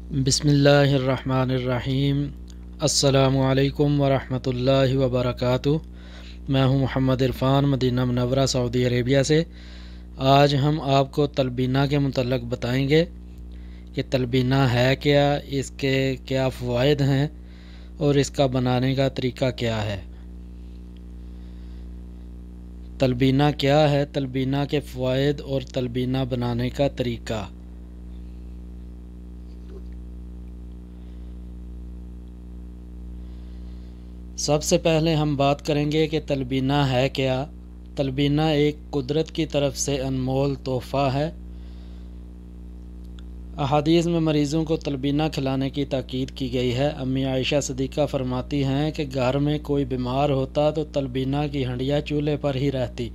बिस्मिल्लाहिर्रहमानिर्रहीम। अस्सलामुअलैकुम वरहमतुल्लाहि वबरकातुहू। मैं हूं Mohammad Irfan, Madina Munawwara Saudi Arabia से। आज हम आपको तलबीना के मुतल्लक़ बताएंगे कि तलबीना है क्या, इसके क्या फ़वाइद हैं और इसका बनाने का तरीका क्या है। तलबीना क्या है, तलबीना के फ़वाइद और तलबीना बनाने का तरीका। सबसे पहले हम बात करेंगे कि तलबीना है क्या। तलबीना एक कुदरत की तरफ से अनमोल तोहफ़ा है। अहादीस में मरीज़ों को तलबीना खिलाने की ताकीद की गई है। अम्मी आयशा सदीक़ा फरमाती हैं कि घर में कोई बीमार होता तो तलबीना की हंडिया चूल्हे पर ही रहती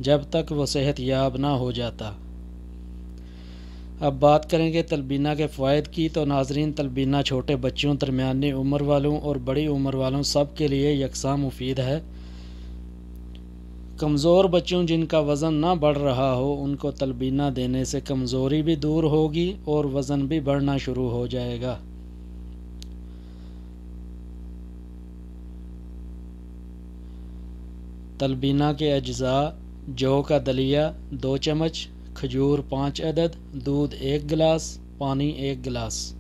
जब तक वो सेहतयाब ना हो जाता। अब बात करेंगे तलबीना के फ़वाइद की। तो नाज़रीन, तलबीना छोटे बच्चों, दरमियानी उम्र वालों और बड़ी उम्र वालों सब के लिए यकसा मुफीद है। कमज़ोर बच्चों जिनका वज़न ना बढ़ रहा हो, उनको तलबीना देने से कमज़ोरी भी दूर होगी और वज़न भी बढ़ना शुरू हो जाएगा। तलबीना के अज्जा: जौ का दलिया 2 चम्मच, खजूर 5 अदद, दूध 1 गिलास, पानी 1 गिलास।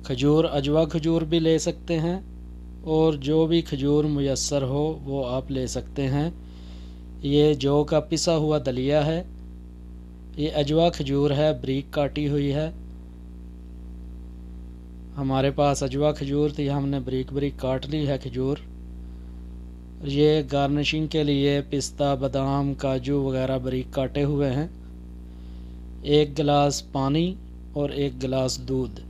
खजूर अजवा खजूर भी ले सकते हैं और जो भी खजूर मुयस्सर हो वो आप ले सकते हैं। ये जौ का पिसा हुआ दलिया है। ये अजवा खजूर है, बारीक काटी हुई है। हमारे पास अजवा खजूर थी, हमने बारीक बारीक काट ली है खजूर। ये गार्निशिंग के लिए पिस्ता, बादाम, काजू वगैरह बारीक काटे हुए हैं। 1 गिलास पानी और 1 गिलास दूध।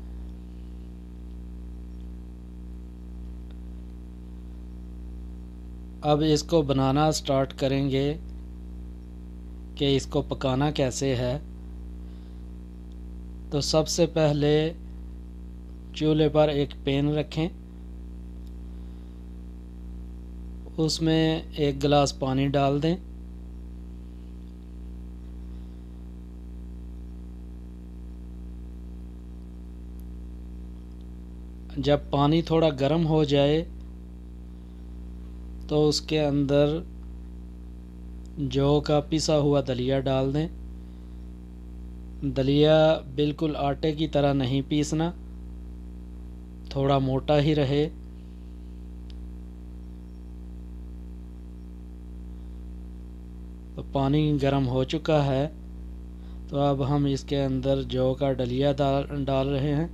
अब इसको बनाना स्टार्ट करेंगे कि इसको पकाना कैसे है। तो सबसे पहले चूल्हे पर एक पैन रखें, उसमें 1 गिलास पानी डाल दें। जब पानी थोड़ा गर्म हो जाए तो उसके अंदर जौ का पिसा हुआ दलिया डाल दें। दलिया बिल्कुल आटे की तरह नहीं पीसना, थोड़ा मोटा ही रहे। तो पानी गर्म हो चुका है, तो अब हम इसके अंदर जौ का दलिया डाल रहे हैं।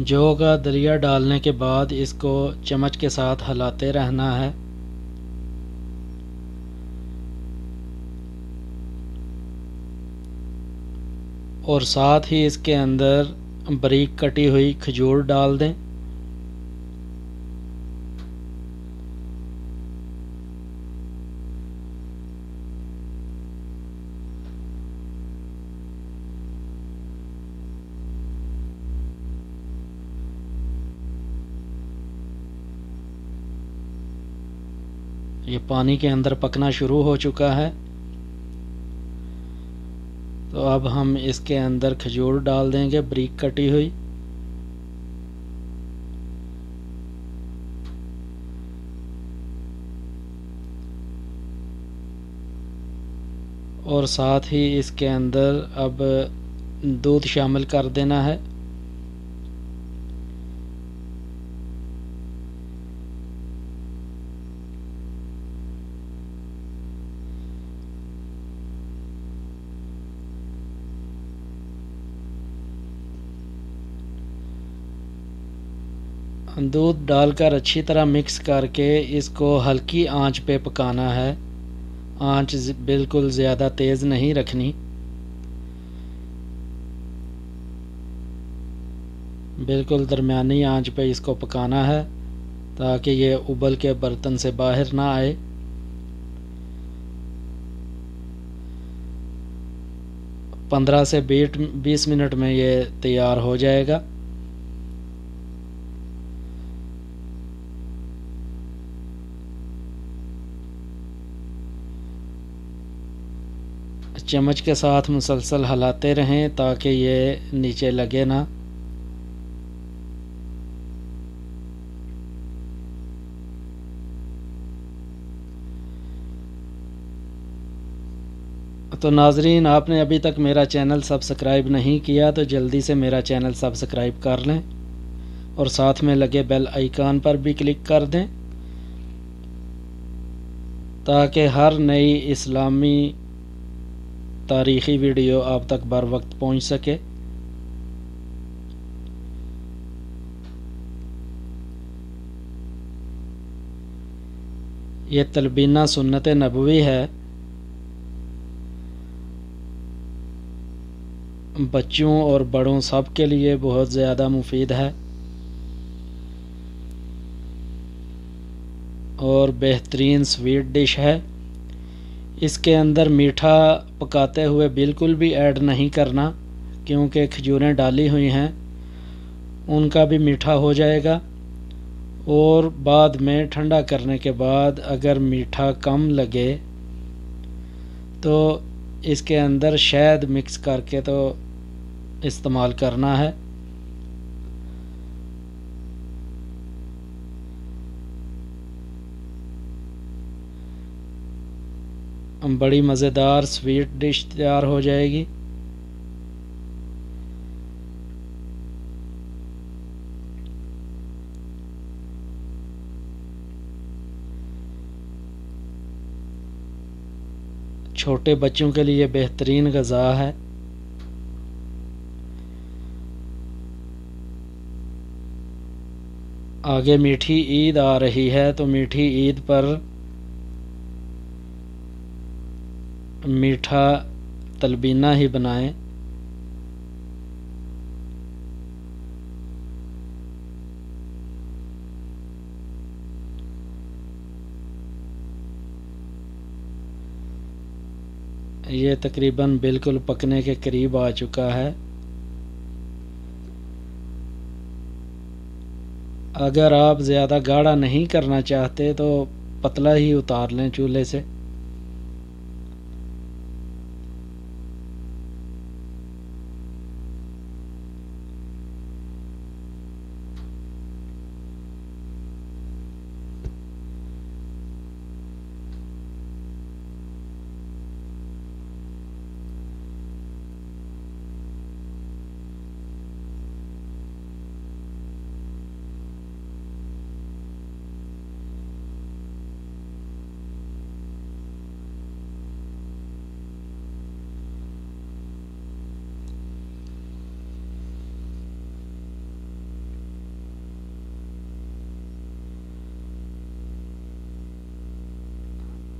जौ का दलिया डालने के बाद इसको चम्मच के साथ हिलाते रहना है। और साथ ही इसके अंदर बारीक कटी हुई खजूर डाल दें। ये पानी के अंदर पकना शुरू हो चुका है। तो अब हम इसके अंदर खजूर डाल देंगे बारीक कटी हुई। और साथ ही इसके अंदर अब दूध शामिल कर देना है। दूध डालकर अच्छी तरह मिक्स करके इसको हल्की आंच पे पकाना है। आंच बिल्कुल ज़्यादा तेज़ नहीं रखनी, बिल्कुल दरमियानी आंच पे इसको पकाना है ताकि ये उबल के बर्तन से बाहर ना आए। पंद्रह से 20 मिनट में ये तैयार हो जाएगा। चम्मच के साथ मुसलसल हिलाते रहें ताकि ये नीचे लगे ना। तो नाजरीन, आपने अभी तक मेरा चैनल सब्सक्राइब नहीं किया तो जल्दी से मेरा चैनल सब्सक्राइब कर लें और साथ में लगे बेल आइकन पर भी क्लिक कर दें ताकि हर नई इस्लामी तारीख़ी वीडियो आप तक बर वक्त पहुँच सके। ये तलबीना सुन्नत नबवी है, बच्चों और बड़ों सब के लिए बहुत ज़्यादा मुफीद है और बेहतरीन स्वीट डिश है। इसके अंदर मीठा पकाते हुए बिल्कुल भी ऐड नहीं करना क्योंकि खजूरें डाली हुई हैं, उनका भी मीठा हो जाएगा। और बाद में ठंडा करने के बाद अगर मीठा कम लगे तो इसके अंदर शहद मिक्स करके तो इस्तेमाल करना है। बड़ी मज़ेदार स्वीट डिश तैयार हो जाएगी। छोटे बच्चों के लिए बेहतरीन ग़िज़ा है। आगे मीठी ईद आ रही है तो मीठी ईद पर मीठा तलबीना ही बनाएं। ये तकरीबन बिल्कुल पकने के करीब आ चुका है। अगर आप ज़्यादा गाढ़ा नहीं करना चाहते तो पतला ही उतार लें चूल्हे से।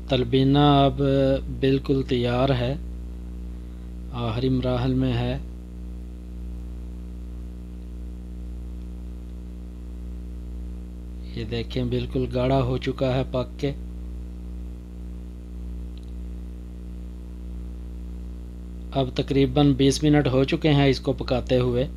तलबीना अब बिल्कुल तैयार है, आखिरी मराहल में है। ये देखें बिल्कुल गाढ़ा हो चुका है पक के। अब तकरीबन 20 मिनट हो चुके हैं इसको पकाते हुए।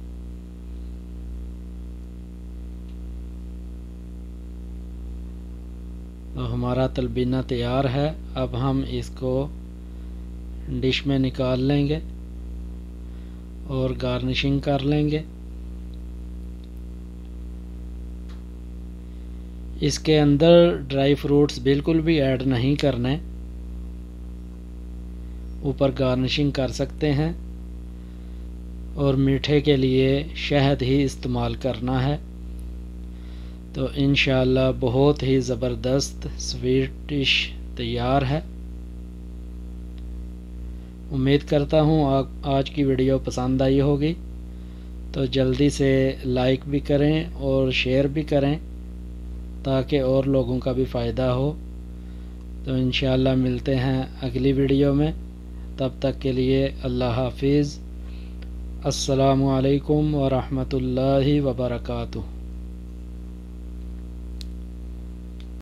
तो हमारा तलबीना तैयार है। अब हम इसको डिश में निकाल लेंगे और गार्निशिंग कर लेंगे। इसके अंदर ड्राई फ्रूट्स बिल्कुल भी ऐड नहीं करने, ऊपर गार्निशिंग कर सकते हैं और मीठे के लिए शहद ही इस्तेमाल करना है। तो इंशाअल्लाह बहुत ही ज़बरदस्त स्वीट डिश तैयार है। उम्मीद करता हूँ आज की वीडियो पसंद आई होगी। तो जल्दी से लाइक भी करें और शेयर भी करें ताकि और लोगों का भी फ़ायदा हो। तो इंशाअल्लाह मिलते हैं अगली वीडियो में। तब तक के लिए अल्लाह हाफिज़। अस्सलामु अलैकुम व रहमतुल्लाहि व बरकातुहू।